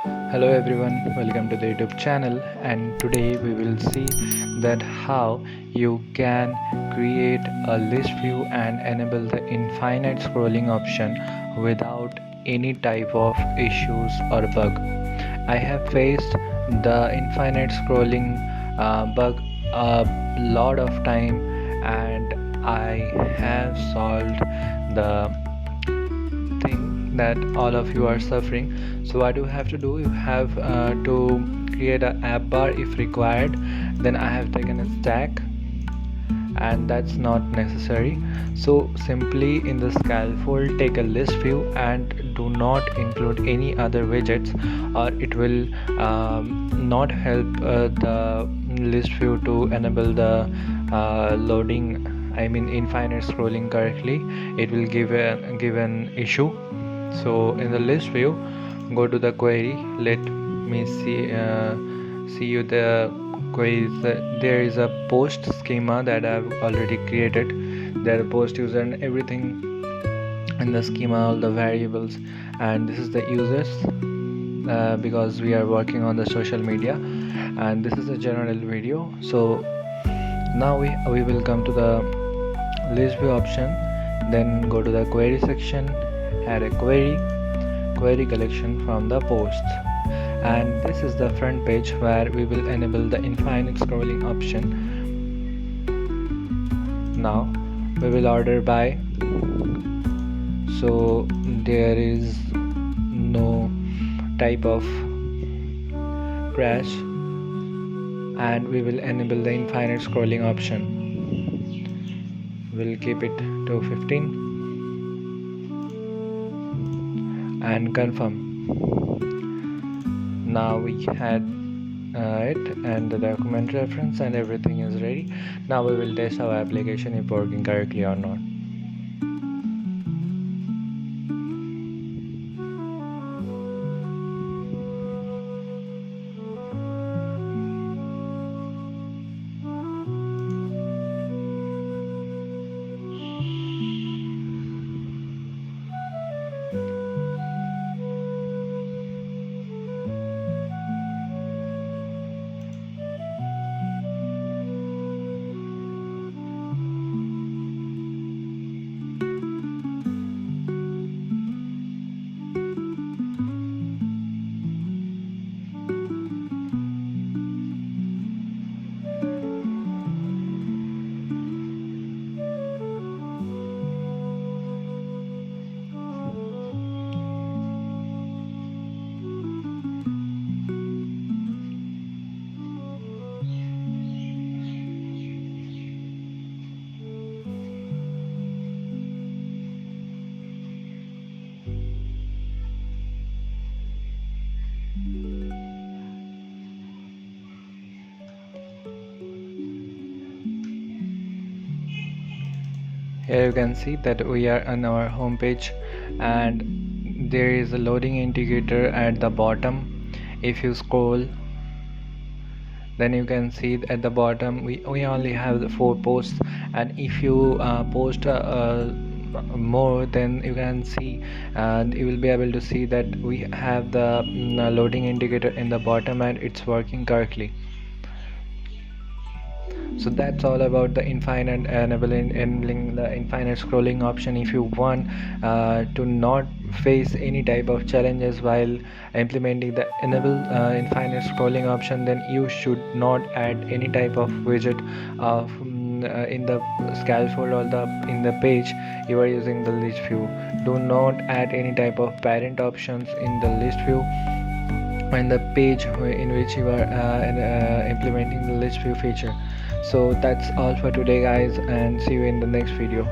Hello everyone, welcome to the YouTube channel, and today we will see that how you can create a list view and enable the infinite scrolling option without any type of issues or bug. I have faced the infinite scrolling bug a lot of time, and I have solved the thing that all of you are suffering. So what you have to do, you have to create an app bar if required. Then I have taken a stack, and that's not necessary. So simply in the scaffold take a list view and do not include any other widgets, or it will not help the list view to enable the loading, I mean infinite scrolling correctly. It will give an issue. So in the list view, go to the query. Let me see you the queries. There is a post schema that I've already created. There are post user and everything in the schema, all the variables, and this is the users, because we are working on the social media, and this is a general video. So now we will come to the list view option, then go to the query section, add a query collection from the posts, and this is the front page where we will enable the infinite scrolling option. Now we will order by, so there is no type of crash, and we will enable the infinite scrolling option. We'll keep it to 15 and confirm. Now we had it, and the document reference and everything is ready. Now we will test our application if working correctly or not. Here you can see that we are on our home page, and there is a loading indicator at the bottom. If you scroll, then you can see at the bottom we only have the 4 posts, and if you post more, then you can see, and you will be able to see that we have the loading indicator in the bottom, and it's working correctly. So that's all about the infinite enabling the infinite scrolling option. If you want to not face any type of challenges while implementing the enable infinite scrolling option, then you should not add any type of widget of in the scaffold or in the page you are using the list view. Do not add any type of parent options in the list view in the page in which you are implementing the list view feature. So that's all for today guys, and see you in the next video.